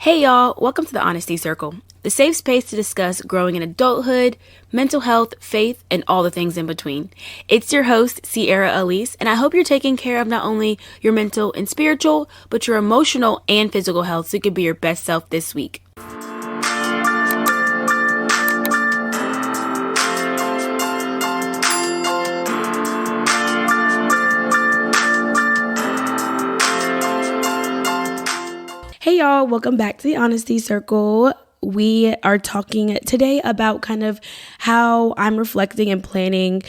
Hey y'all, welcome to the Honesty Circle, the safe space to discuss growing in adulthood, mental health, faith, and all the things in between. It's your host, Sierra Elise, and I hope you're taking care of not only your mental and spiritual, but your emotional and physical health so you can be your best self this week. Hey y'all, welcome back to the Honesty Circle. We are talking today about kind of how I'm reflecting and planning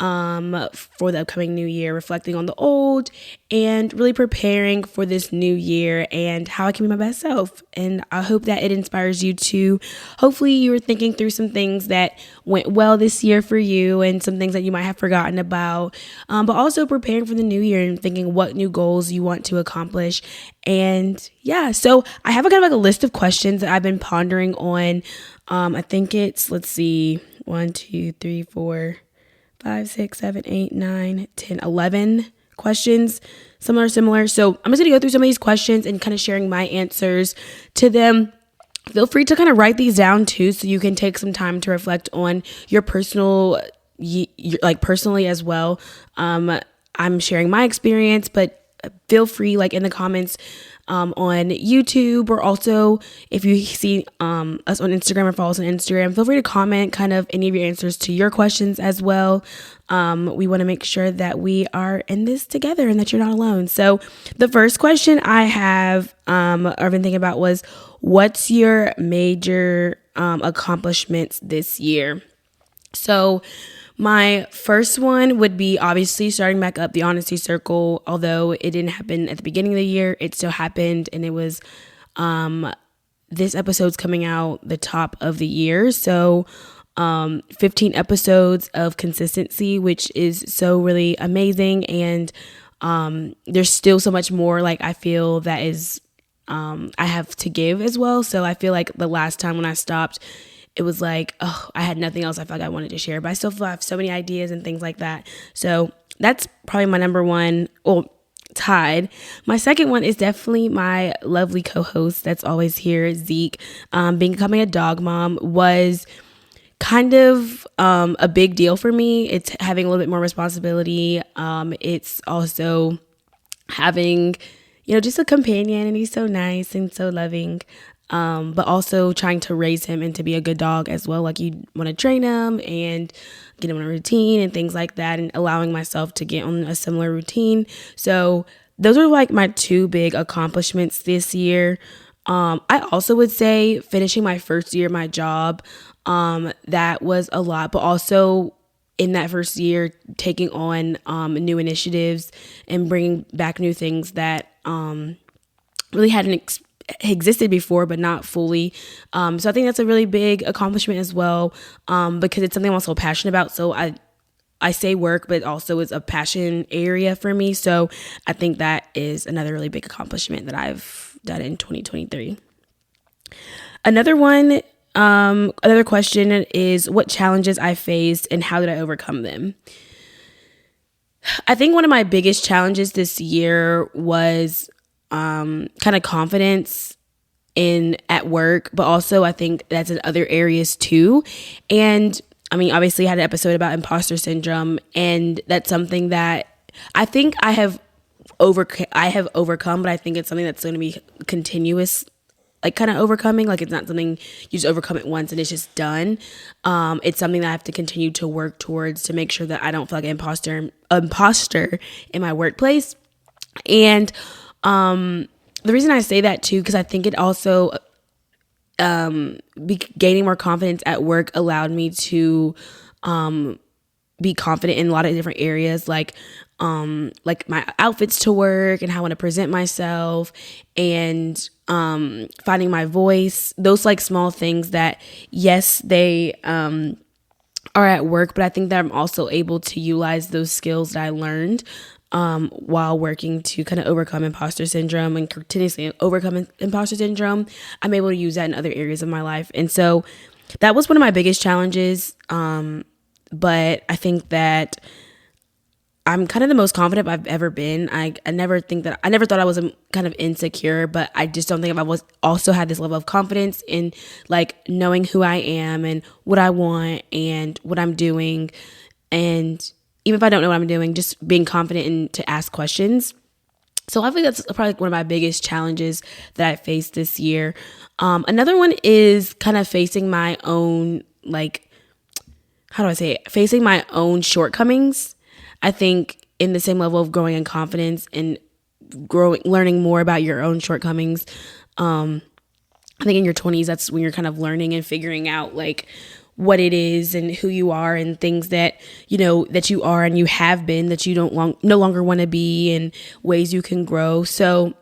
for the upcoming new year, reflecting on the old and really preparing for this new year and how I can be my best self. And I hope that it inspires you to, hopefully you were thinking through some things that went well this year for you and some things that you might have forgotten about, but also preparing for the new year and thinking what new goals you want to accomplish. And yeah, so I have a kind of like a list of questions that I've been pondering on. I think it's, 1, 2, 3, 4, 5, 6, 7, 8, 9, 10, 11 questions, similar. So I'm just gonna go through some of these questions and kind of sharing my answers to them. Feel free to kind of write these down too, so you can take some time to reflect on your personally as well. I'm sharing my experience, but feel free, like in the comments on YouTube, or also if you see us on Instagram or follow us on Instagram, feel free to comment kind of any of your answers to your questions as well. We want to make sure that we are in this together and that you're not alone. So the first question I have I've been thinking about was, what's your major accomplishments this year? So my first one would be obviously starting back up the Honesty Circle. Although it didn't happen at the beginning of the year, it still happened, and it was this episode's coming out the top of the year. So 15 episodes of consistency, which is so really amazing. And there's still so much more, like, I feel that is I have to give as well. So I feel like the last time when I stopped, it was like, oh, I had nothing else I felt like I wanted to share, but I still have so many ideas and things like that. So that's probably my number one, tied. My second one is definitely my lovely co-host that's always here, Zeke. Becoming a dog mom was kind of a big deal for me. It's having a little bit more responsibility. It's also having, just a companion, and he's so nice and so loving. But also trying to raise him and to be a good dog as well. Like, you want to train him and get him on a routine and things like that, and allowing myself to get on a similar routine. So those are like my two big accomplishments this year. I also would say finishing my first year, my job, that was a lot, but also in that first year, taking on new initiatives and bringing back new things that really hadn't existed before, but not fully. So I think that's a really big accomplishment as well, because it's something I'm also passionate about. So I say work, but also is a passion area for me. So I think that is another really big accomplishment that I've done in 2023. Another question is, what challenges I faced and how did I overcome them? I think one of my biggest challenges this year was kind of confidence at work, but also I think that's in other areas too. And I mean, obviously I had an episode about imposter syndrome, and that's something that I think I have overcome, but I think it's something that's going to be continuous, like kind of overcoming. Like, it's not something you just overcome it once and it's just done. It's something that I have to continue to work towards to make sure that I don't feel like an imposter in my workplace. And the reason I say that too, because I think it also gaining more confidence at work allowed me to be confident in a lot of different areas, like my outfits to work and how I want to present myself, and finding my voice. Those like small things that, yes, they are at work, but I think that I'm also able to utilize those skills that I learned while working to kind of overcome imposter syndrome and continuously overcome imposter syndrome. I'm able to use that in other areas of my life. And so that was one of my biggest challenges. But I think that I'm kind of the most confident I've ever been. I never thought I was kind of insecure, but I just don't think I was also had this level of confidence in like knowing who I am and what I want and what I'm doing. And even if I don't know what I'm doing, just being confident in to ask questions. So I think that's probably one of my biggest challenges that I faced this year. Another one is kind of facing my own, like, how do I say it? Facing my own shortcomings. I think in the same level of growing in confidence and learning more about your own shortcomings. I think in your 20s, that's when you're kind of learning and figuring out like what it is and who you are and things that, you know, that you are and you have been that you no longer want to be and ways you can grow. So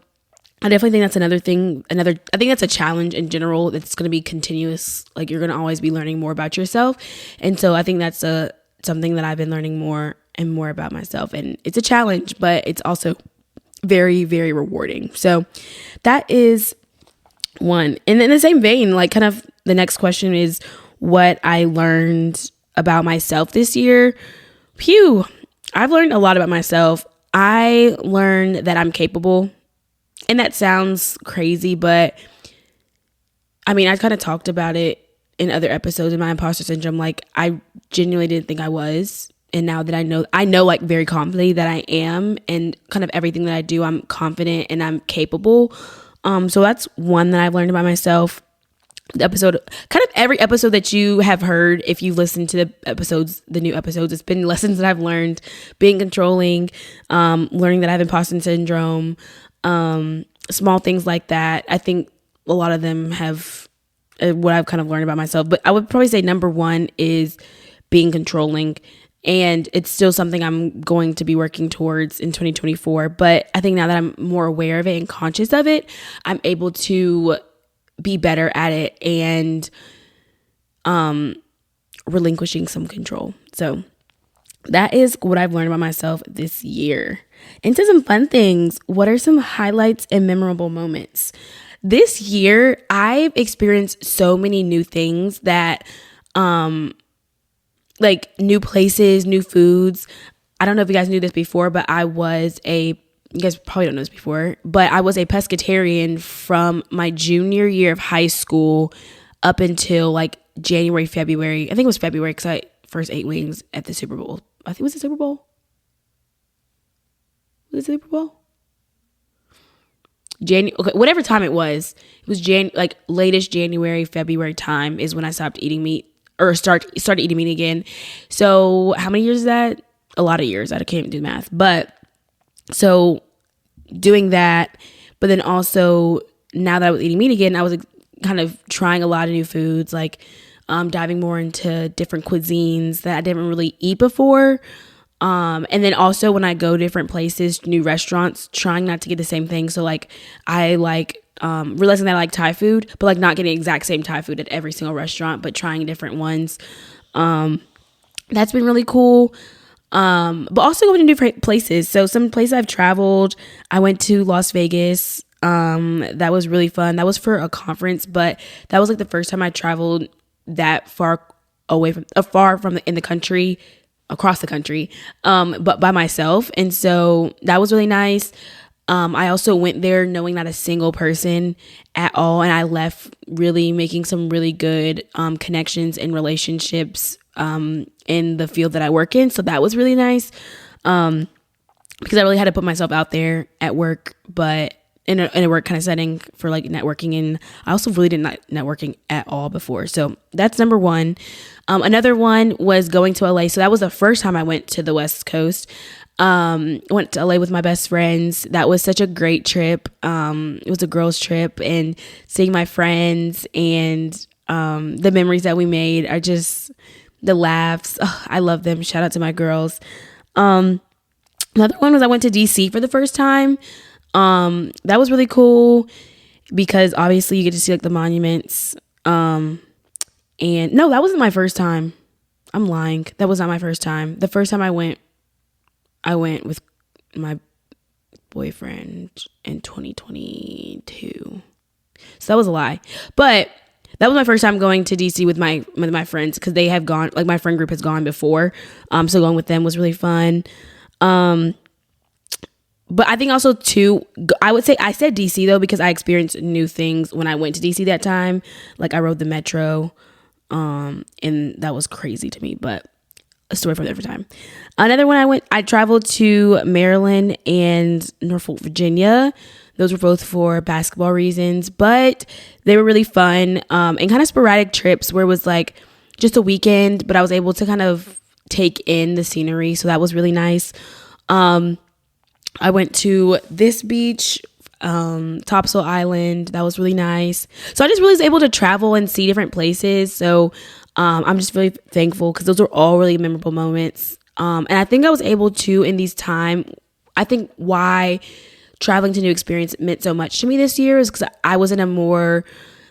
I definitely think that's another thing. I think that's a challenge in general that's going to be continuous. Like you're going to always be learning more about yourself. And so I think that's something that I've been learning more and more about myself. And it's a challenge, but it's also very, very rewarding. So that is one. And in the same vein, like kind of the next question is what I learned about myself this year. Phew, I've learned a lot about myself. I learned that I'm capable. And that sounds crazy, but I mean, I kind of talked about it in other episodes in my imposter syndrome. Like I genuinely didn't think I was. And now that I know like very confidently that I am, and kind of everything that I do, I'm confident and I'm capable. So that's one that I've learned about myself. Every episode that you have heard, if you've listened to the new episodes, it's been lessons that I've learned, being controlling, learning that I have imposter syndrome, small things like that. I think a lot of them have what I've kind of learned about myself, but I would probably say number one is being controlling. And it's still something I'm going to be working towards in 2024. But I think now that I'm more aware of it and conscious of it, I'm able to be better at it and relinquishing some control. So that is what I've learned about myself this year. Into some fun things. What are some highlights and memorable moments? This year, I've experienced so many new things that like new places, new foods. I don't know if you guys knew this before, but you guys probably don't know this before, but I was a pescatarian from my junior year of high school up until like January, February. I think it was February because I first ate wings at the Super Bowl. I think it was the Super Bowl. Was it the Super Bowl? Whatever time it was like latest January, February time is when I stopped eating meat. Or started eating meat again. So how many years is that? A lot of years. I can't do math. But so doing that, but then also now that I was eating meat again, I was kind of trying a lot of new foods, like diving more into different cuisines that I didn't really eat before. And then also when I go different places, new restaurants, trying not to get the same thing. So like I like realizing that I like Thai food, but like not getting the exact same Thai food at every single restaurant, but trying different ones. That's been really cool. But also going to different places. So some places I've traveled, I went to Las Vegas. That was really fun. That was for a conference, but that was like the first time I traveled that far away from in the country, across the country, but by myself. And so that was really nice. I also went there knowing not a single person at all. And I left really making some really good connections and relationships in the field that I work in. So that was really nice because I really had to put myself out there at work, but in a work kind of setting for like networking. And I also really didn't networking at all before. So that's number one. Another one was going to LA. So that was the first time I went to the West Coast. Went to LA with my best friends. That was such a great trip. It was a girls trip, and seeing my friends and the memories that we made are just the laughs. Oh, I love them. Shout out to my girls. Another one was I went to DC for the first time. That was really cool because obviously you get to see like the monuments. And no, that wasn't my first time. I'm lying. That was not my first time. The first time I went with my boyfriend in 2022. So that was a lie. But that was my first time going to DC with my friends because they have gone, like my friend group has gone before. So going with them was really fun. But I think also too, I would say I said DC though because I experienced new things when I went to DC that time. Like I rode the metro, and that was crazy to me. But a story for a different time. Another one I traveled to Maryland and Norfolk, Virginia. Those were both for basketball reasons, but they were really fun, and kind of sporadic trips where it was like just a weekend, but I was able to kind of take in the scenery. So that was really nice. I went to this beach, Topsail Island. That was really nice. So I just really was able to travel and see different places. So I'm just really thankful because those were all really memorable moments. And I think I was able to, in these time, I think why traveling to new experience meant so much to me this year is because I was in a more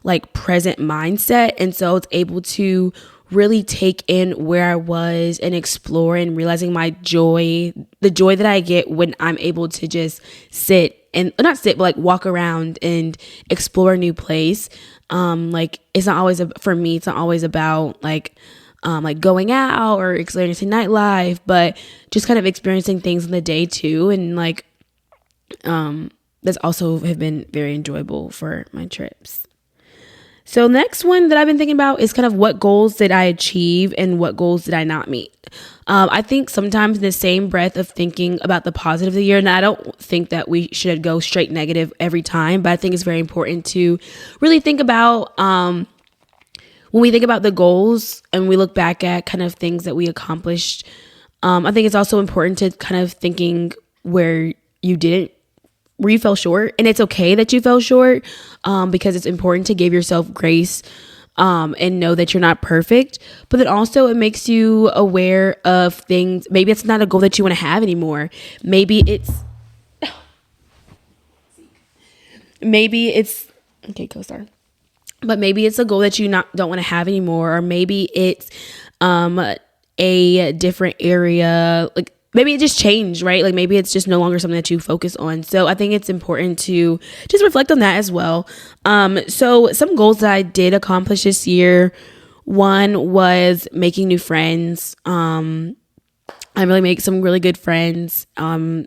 like present mindset. And so I was able to really take in where I was and explore and realizing my joy, the joy that I get when I'm able to just sit and not sit, but like walk around and explore a new place. Like it's not always for me, it's not always about like going out or experiencing nightlife, but just kind of experiencing things in the day too. And like, that's also have been very enjoyable for my trips. So next one that I've been thinking about is kind of what goals did I achieve and what goals did I not meet? I think sometimes in the same breath of thinking about the positive of the year, and I don't think that we should go straight negative every time, but I think it's very important to really think about when we think about the goals and we look back at kind of things that we accomplished. I think it's also important to kind of thinking where you fell short, and it's okay that you fell short, because it's important to give yourself grace, and know that you're not perfect, but then also it makes you aware of things. Maybe it's not a goal that you want to have anymore. Maybe it's okay, co-star, but maybe it's a goal that you don't want to have anymore, or maybe it's a different area, like maybe it just changed, right? Like maybe it's just no longer something that you focus on. So I think it's important to just reflect on that as well. So some goals that I did accomplish this year, one was making new friends. I really made some really good friends, and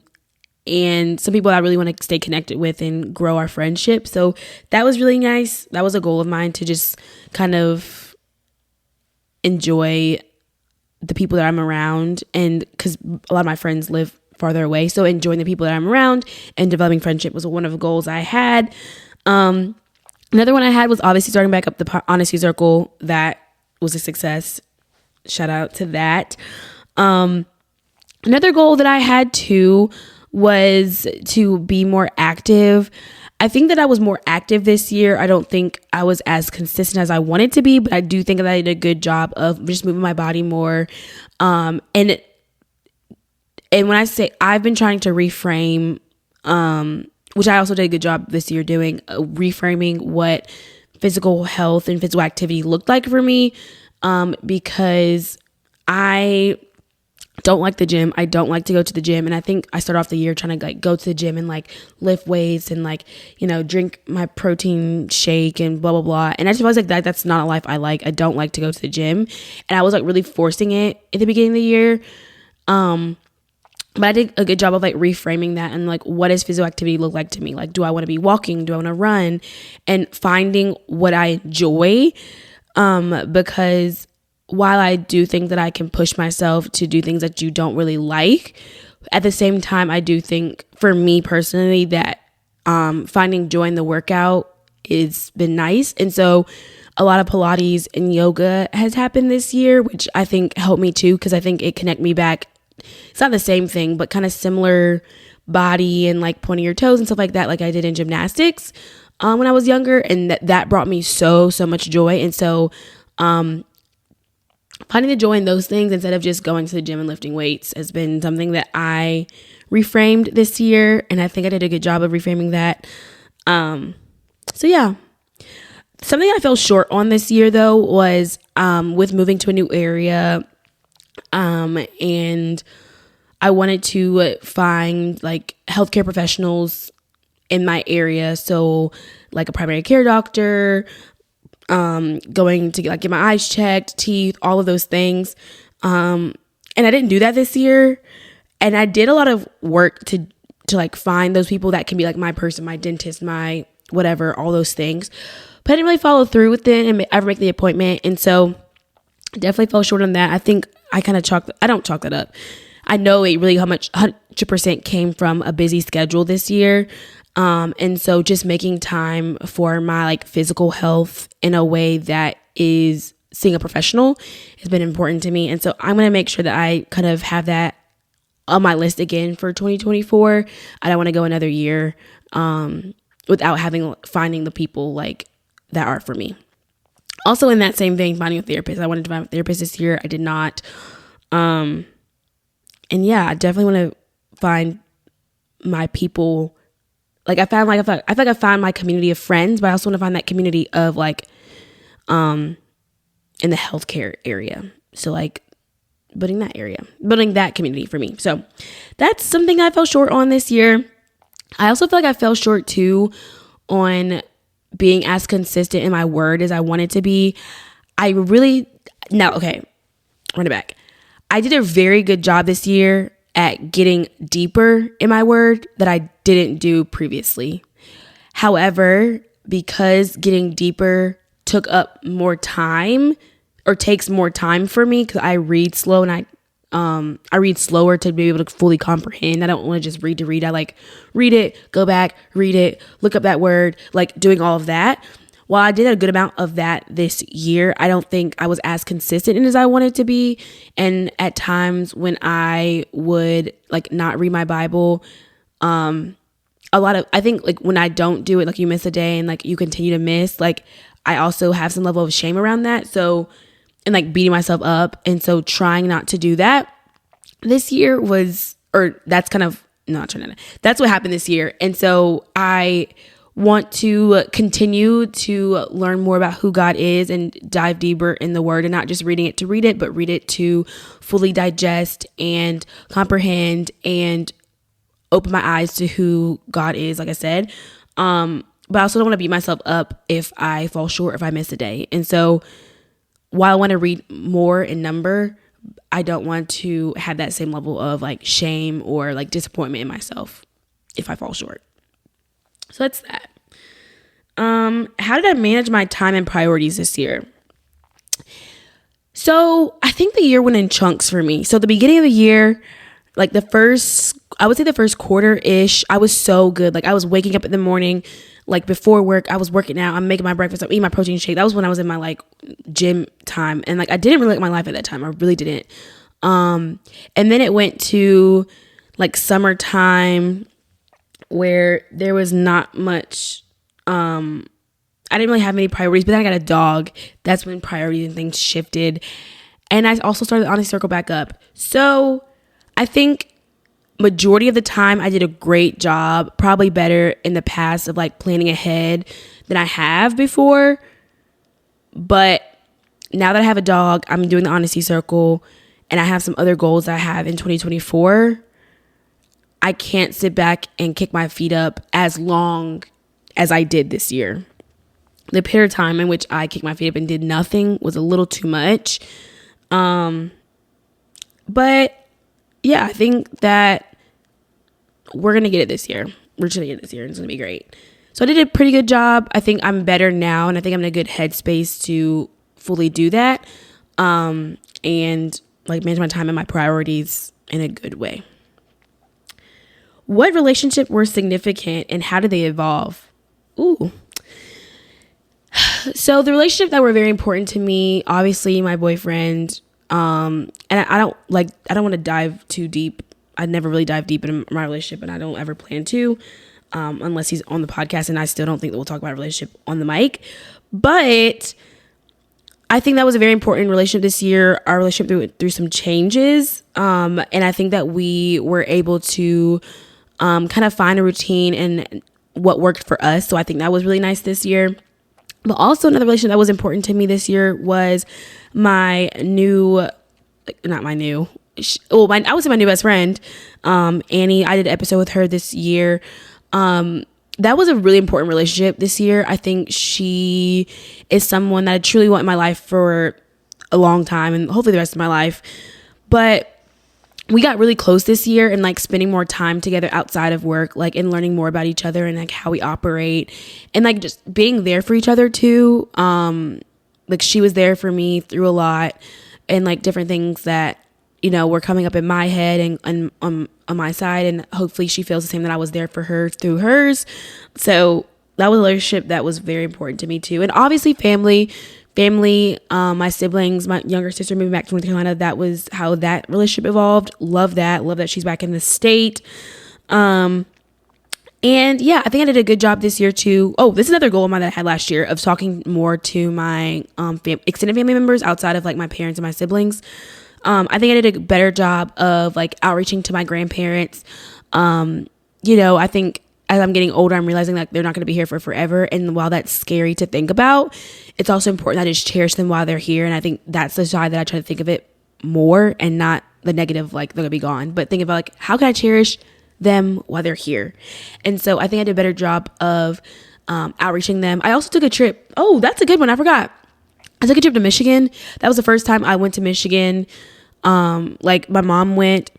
some people I really want to stay connected with and grow our friendship. So that was really nice. That was a goal of mine, to just kind of enjoy the people that I'm around, and because a lot of my friends live farther away, so enjoying the people that I'm around and developing friendship was one of the goals I had. Another one I had was obviously starting back up the Honesty Circle. That was a success. Shout out to that. Another goal that I had too was to be more active. I think that I was more active this year. I don't think I was as consistent as I wanted to be, but I do think that I did a good job of just moving my body more. And when I say I've been trying to reframe, which I also did a good job this year doing, reframing what physical health and physical activity looked like for me, because I don't like the gym. I don't like to go to the gym. And I think I started off the year trying to like go to the gym and like lift weights and like, drink my protein shake and blah, blah, blah. And I just was like, that's not a life I like. I don't like to go to the gym. And I was like really forcing it at the beginning of the year. But I did a good job of like reframing that and like, what does physical activity look like to me? Like, do I want to be walking? Do I want to run? And finding what I enjoy. Because while I do think that I can push myself to do things that you don't really like, at the same time, I do think for me personally that finding joy in the workout has been nice. And so a lot of Pilates and yoga has happened this year, which I think helped me too, because I think it connect me back. It's not the same thing, but kind of similar body and like pointing your toes and stuff like that, like I did in gymnastics when I was younger. And that brought me so much joy. And so finding the joy in those things instead of just going to the gym and lifting weights has been something that I reframed this year. And I think I did a good job of reframing that. So yeah. Something I fell short on this year though was with moving to a new area. And I wanted to find like healthcare professionals in my area. So like a primary care doctor, going to get my eyes checked, teeth, all of those things. And I didn't do that this year. And I did a lot of work to like find those people that can be like my person, my dentist, my whatever, all those things. But I didn't really follow through with it and ever make the appointment. And so I definitely fell short on that. I think I kind of I don't chalk that up. I know it really how much 100% came from a busy schedule this year. And so just making time for my like physical health in a way that is seeing a professional has been important to me. And so I'm going to make sure that I kind of have that on my list again for 2024. I don't want to go another year without finding the people like that are for me. Also in that same vein, finding a therapist. I wanted to find a therapist this year. I did not. And yeah, I definitely want to find my people. Like I feel like I found my community of friends, but I also want to find that community of like, in the healthcare area. So like building that community for me. So that's something I fell short on this year. I also feel like I fell short too on being as consistent in my word as I wanted to be. Run it back. I did a very good job this year at getting deeper in my word that I didn't do previously. However, because getting deeper took up more time or takes more time for me because I read slow and I read slower to be able to fully comprehend. I don't want to just read to read. I like read it, go back, read it, look up that word, like doing all of that. While I did a good amount of that this year, I don't think I was as consistent as I wanted to be. And at times when I would like not read my Bible, I think like when I don't do it, like you miss a day and like you continue to miss, like I also have some level of shame around that. So, and like beating myself up. And so trying not to do that this year that's what happened this year. And so I want to continue to learn more about who God is and dive deeper in the word and not just reading it to read it, but read it to fully digest and comprehend and open my eyes to who God is, like I said. But I also don't want to beat myself up if I fall short, if I miss a day. And so while I want to read more in number, I don't want to have that same level of like shame or like disappointment in myself if I fall short. So that's that. How did I manage my time and priorities this year? So I think the year went in chunks for me. So the beginning of the year, like I would say the first quarter-ish, I was so good. Like I was waking up in the morning, like before work, I was working out, I'm making my breakfast, I'm eating my protein shake. That was when I was in my like gym time. And like I didn't really like my life at that time. I really didn't. And then it went to like summertime where there was not much, I didn't really have many priorities, but then I got a dog. That's when priorities and things shifted. And I also started the Honesty Circle back up. So I think majority of the time I did a great job, probably better in the past of like planning ahead than I have before. But now that I have a dog, I'm doing the Honesty Circle and I have some other goals that I have in 2024. I can't sit back and kick my feet up as long as I did this year. The period of time in which I kicked my feet up and did nothing was a little too much. But yeah, I think that we're going to get it this year. We're just going to get it this year and it's going to be great. So I did a pretty good job. I think I'm better now and I think I'm in a good headspace to fully do that. And like manage my time and my priorities in a good way. What relationships were significant and how did they evolve? Ooh. So the relationship that were very important to me, obviously my boyfriend, and I don't want to dive too deep. I never really dive deep into my relationship and I don't ever plan to, unless he's on the podcast, and I still don't think that we'll talk about a relationship on the mic. But I think that was a very important relationship this year. Our relationship went through some changes. And I think that we were able to kind of find a routine and what worked for us. So I think that was really nice this year. But also another relationship that was important to me this year was I would say my new best friend, Annie. I did an episode with her this year. That was a really important relationship this year. I think she is someone that I truly want in my life for a long time and hopefully the rest of my life. But we got really close this year and like spending more time together outside of work, like, and learning more about each other and like how we operate and like just being there for each other too. Like she was there for me through a lot and like different things that, you know, were coming up in my head and on my side. And hopefully she feels the same, that I was there for her through hers. So that was a relationship that was very important to me too. And obviously family, my siblings, my younger sister moving back to North Carolina. That was how that relationship evolved. Love that she's back in the state. And yeah, I think I did a good job this year too. Oh, this is another goal of mine that I had last year, of talking more to my extended family members outside of like my parents and my siblings. I think I did a better job of like outreaching to my grandparents. You know, I think as I'm getting older, I'm realizing like they're not going to be here for forever. And while that's scary to think about, it's also important that I just cherish them while they're here. And I think that's the side that I try to think of it more, and not the negative, like they're going to be gone, but think about like, how can I cherish them while they're here? And so I think I did a better job of outreaching them. I also took a trip. Oh, that's a good one. I forgot. I took a trip to Michigan. That was the first time I went to Michigan. Like my mom went,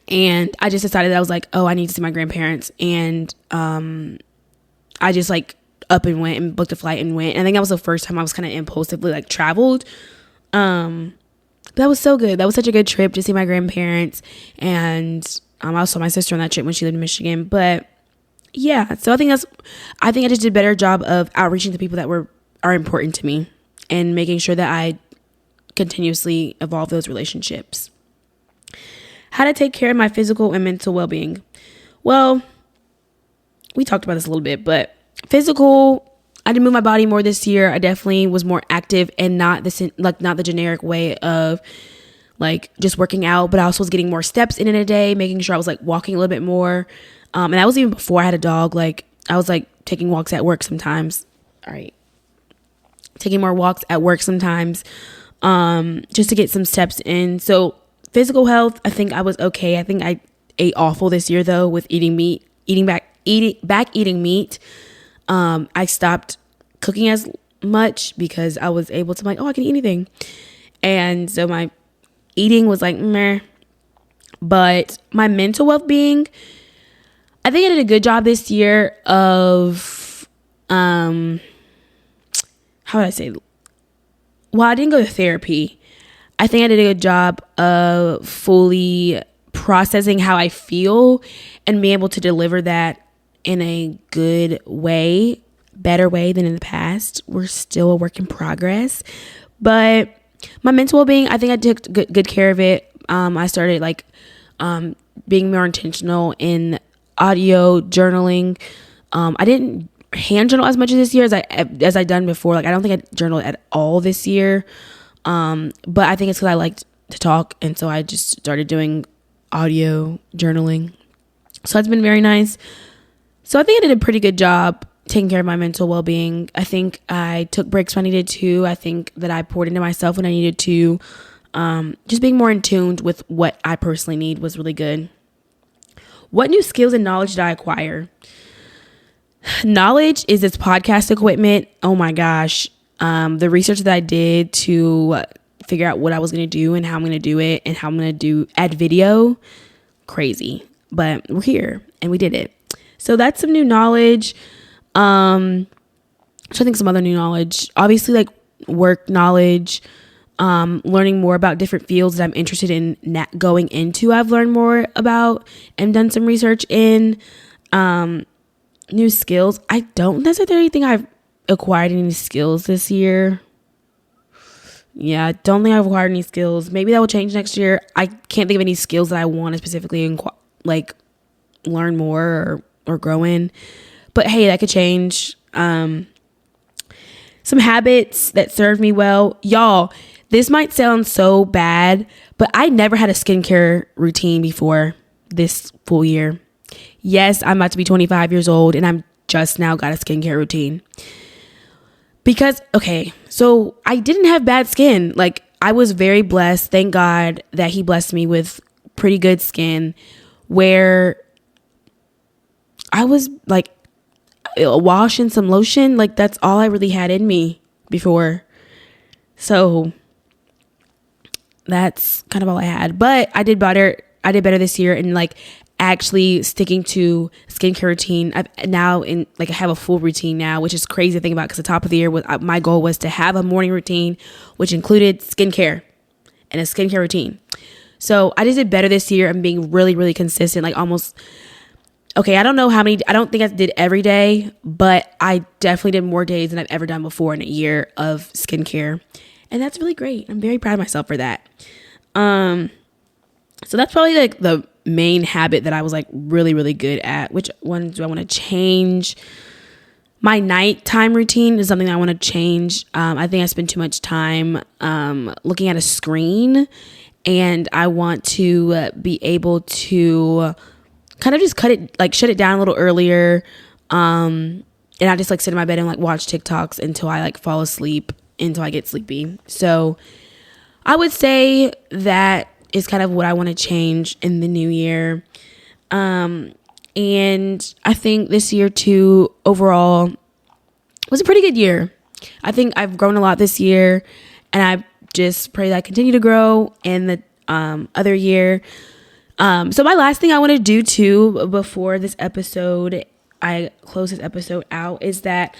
and I just decided that I was like, oh, I need to see my grandparents. And I just like up and went and booked a flight and went. And I think that was the first time I was kind of impulsively like traveled. That was so good. That was such a good trip to see my grandparents. And I also saw my sister on that trip when she lived in Michigan. But yeah, so I think I just did a better job of outreaching to people that are important to me and making sure that I continuously evolve those relationships. How to take care of my physical and mental well-being. Well, we talked about this a little bit, but physical, I did move my body more this year. I definitely was more active, and not the generic way of like just working out, but I also was getting more steps in a day, making sure I was like walking a little bit more. And that was even before I had a dog. Like I was like taking walks at work sometimes. All right. Taking more walks at work sometimes, just to get some steps in. So physical health, I think I was okay. I think I ate awful this year though, with eating meat. I stopped cooking as much because I was able to, like, oh, I can eat anything. And so my eating was like meh. But my mental well-being, I think I did a good job this year of how would I say, well, I didn't go to therapy. I think I did a good job of fully processing how I feel and being able to deliver that in a good way, better way than in the past. We're still a work in progress, but my mental well-being, I think I took good care of it. I started like being more intentional in audio journaling. I didn't hand journal as much as this year as I done before. Like I don't think I journaled at all this year, but I think it's because I liked to talk, and so I just started doing audio journaling. So that's been very nice. So I think I did a pretty good job taking care of my mental well-being. I think I took breaks when I needed to. I think that I poured into myself when I needed to. Just being more in tune with what I personally need was really good. What new skills and knowledge did I acquire? Knowledge is this podcast equipment. Oh my gosh. The research that I did to figure out what I was going to do and how I'm going to do it and how I'm going to add video. Crazy. But we're here and we did it. So that's some new knowledge. I think some other new knowledge, obviously like work knowledge, learning more about different fields that I'm interested in going into. I've learned more about and done some research in. New skills. I don't necessarily think I've acquired any skills this year. Yeah, I don't think I've acquired any skills. Maybe that will change next year. I can't think of any skills that I want to specifically learn more or grow in. But hey, that could change. Some habits that serve me well. Y'all, this might sound so bad, but I never had a skincare routine before this full year. Yes, I'm about to be 25 years old and I'm just now got a skincare routine. Because, okay, so I didn't have bad skin. Like, I was very blessed. Thank God that he blessed me with pretty good skin, where I was like a wash and some lotion. Like, that's all I really had in me before. So that's kind of all I had. But I did better this year in like actually sticking to skincare routine. I have a full routine now, which is crazy to think about, because the top of the year my goal was to have a morning routine, which included skincare and a skincare routine. So I just did better this year. I'm being really, really consistent, like almost, okay, I don't know how many, I don't think I did every day, but I definitely did more days than I've ever done before in a year of skincare. And that's really great. I'm very proud of myself for that. So that's probably like the main habit that I was like really, really good at. Which one do I want to change? My nighttime routine is something that I want to change. I think I spend too much time looking at a screen, and I want to be able to kind of just shut it down a little earlier. And I just like sit in my bed and like watch TikToks until I like fall asleep, until I get sleepy. So I would say that is kind of what I want to change in the new year. And I think this year too, overall, was a pretty good year. I think I've grown a lot this year, and I just pray that I continue to grow in the other year. So my last thing I want to do too, before this episode, I close this episode out, is that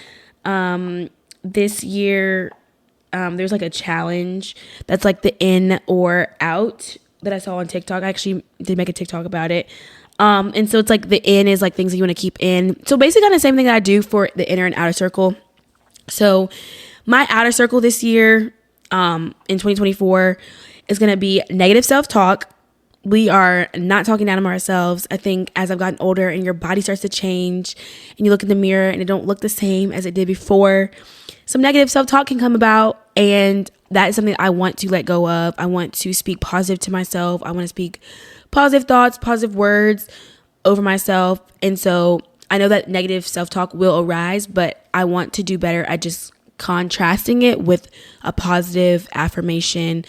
this year there's like a challenge that's like the in or out that I saw on TikTok. I actually did make a TikTok about it. And so it's like the in is like things that you want to keep in. So basically kind of the same thing that I do for the inner and outer circle. So my outer circle this year, in 2024, is going to be negative self-talk. We are not talking down to ourselves. I think as I've gotten older and your body starts to change and you look in the mirror and it don't look the same as it did before, some negative self-talk can come about, and that is something I want to let go of. I want to speak positive to myself. I want to speak positive thoughts, positive words over myself. And so I know that negative self-talk will arise, but I want to do better at just contrasting it with a positive affirmation.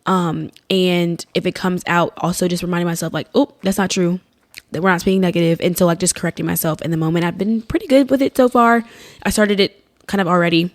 And if it comes out, also just reminding myself like, oh, that's not true, that we're not speaking negative. And so like just correcting myself in the moment. I've been pretty good with it so far. I started it kind of already.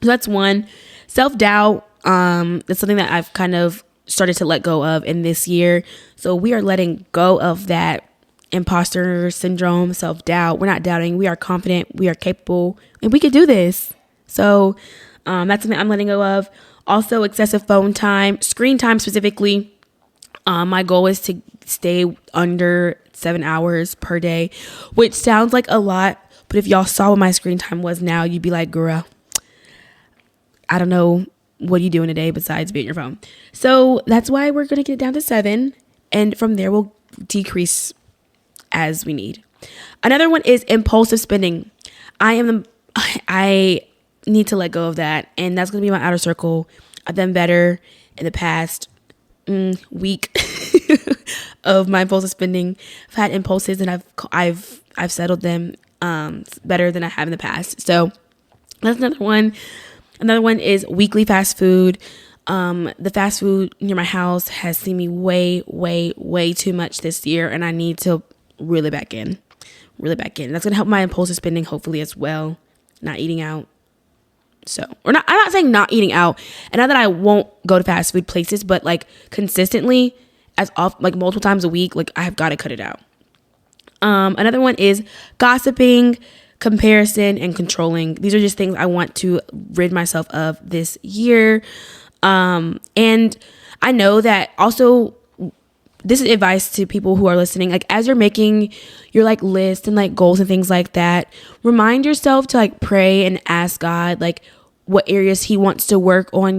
So that's one. Self-doubt. That's something that I've kind of started to let go of in this year. So we are letting go of that imposter syndrome, self-doubt. We're not doubting. We are confident. We are capable, and we could do this. So that's something I'm letting go of. Also, excessive phone time, screen time specifically. My goal is to stay under 7 hours per day, which sounds like a lot. But if y'all saw what my screen time was now, you'd be like, girl, I don't know what are you doing today besides be on your phone. So that's why we're going to get it down to 7. And from there, we'll decrease as we need. Another one is impulsive spending. I need to let go of that. And that's going to be my outer circle. I've done better in the past week of my impulsive spending. I've had impulses and I've settled them better than I have in the past. So that's another one. Another one is weekly fast food. The fast food near my house has seen me way, way, way too much this year, and I need to reel it back in. That's going to help my impulsive spending hopefully as well. Not eating out. I'm not saying not eating out, and not that I won't go to fast food places, but like consistently, like multiple times a week, like I have got to cut it out. Another one is gossiping, comparison, and controlling. These are just things I want to rid myself of this year. And I know that also, this is advice to people who are listening. Like as you're making your like list and like goals and things like that, remind yourself to like pray and ask God like what areas he wants to work on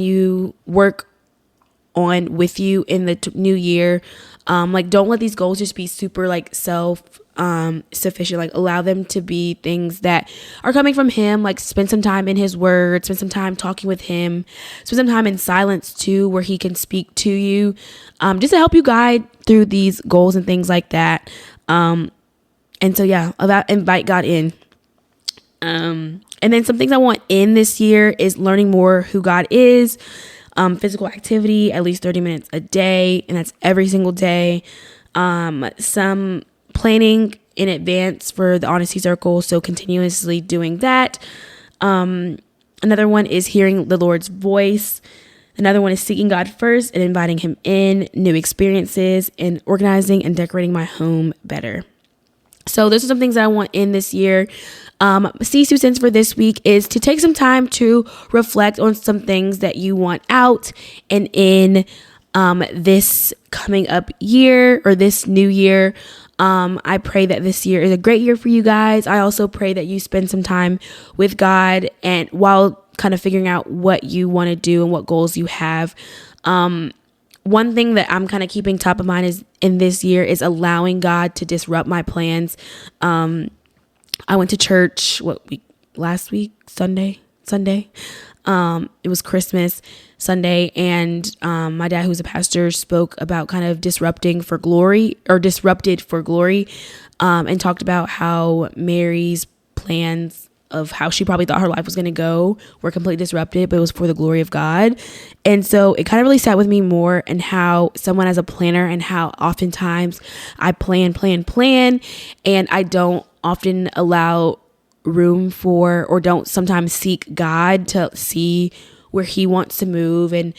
with you in the new year. Like don't let these goals just be super like sufficient. Like allow them to be things that are coming from him. Like spend some time in his word, spend some time talking with him, spend some time in silence too, where he can speak to you, just to help you guide through these goals and things like that. And so yeah, invite God in. And then some things I want in this year is learning more who God is, physical activity, at least 30 minutes a day. And that's every single day. Some planning in advance for the Honesty Circle. So continuously doing that. Another one is hearing the Lord's voice. Another one is seeking God first and inviting him in, new experiences, and organizing and decorating my home better. So those are some things that I want in this year. C's 2 cents for this week is to take some time to reflect on some things that you want out and in this coming up year or this new year. I pray that this year is a great year for you guys. I also pray that you spend some time with God and while kind of figuring out what you want to do and what goals you have. One thing that I'm kind of keeping top of mind is in this year is allowing God to disrupt my plans. I went to church last week, Sunday. It was Christmas Sunday, and my dad, who's a pastor, spoke about kind of disrupted for glory, and talked about how Mary's plans of how she probably thought her life was going to go were completely disrupted, but it was for the glory of God. And so it kind of really sat with me more and how someone as a planner and how oftentimes I plan, and I don't often allow room for or don't sometimes seek God to see where he wants to move. And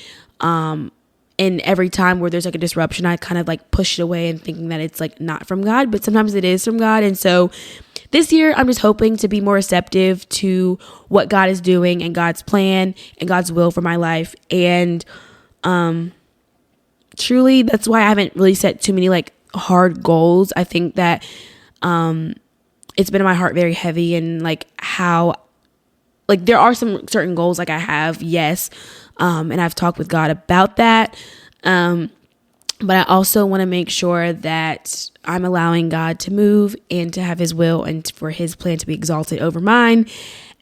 every time where there's like a disruption, I kind of like push it away and thinking that it's like not from God, but sometimes it is from God. And so this year, I'm just hoping to be more receptive to what God is doing and God's plan and God's will for my life. And truly, that's why I haven't really set too many like hard goals. I think that it's been in my heart very heavy, and like how like there are some certain goals like I have, yes. And I've talked with God about that. But I also want to make sure that I'm allowing God to move and to have his will and for his plan to be exalted over mine.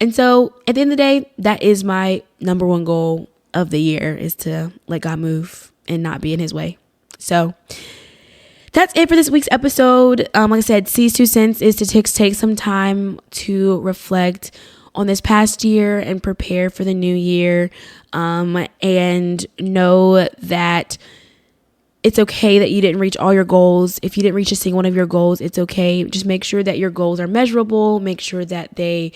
And so at the end of the day, that is my number one goal of the year, is to let God move and not be in his way. So that's it for this week's episode. Like I said, C's 2 cents is to take some time to reflect on this past year and prepare for the new year. And know that it's okay that you didn't reach all your goals. If you didn't reach a single one of your goals, it's okay. Just make sure that your goals are measurable. Make sure that they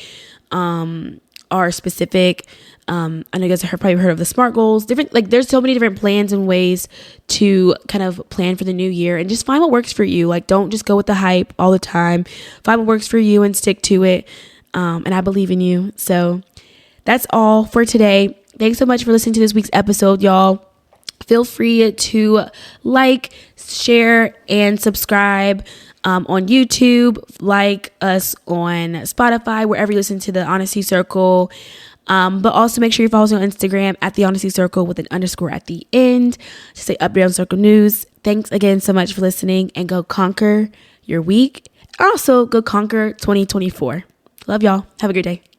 are specific. I know you guys have probably heard of the SMART goals. There's so many different plans and ways to kind of plan for the new year, and just find what works for you. Like, don't just go with the hype all the time. Find what works for you and stick to it. And I believe in you. So that's all for today. Thanks so much for listening to this week's episode, y'all. Feel free to like, share, and subscribe on YouTube. Like us on Spotify, wherever you listen to the Honesty Circle. But also make sure you follow us on Instagram at the Honesty Circle with an _ at the end to stay updated on Circle News. Thanks again so much for listening, and go conquer your week. Also, go conquer 2024. Love y'all. Have a great day.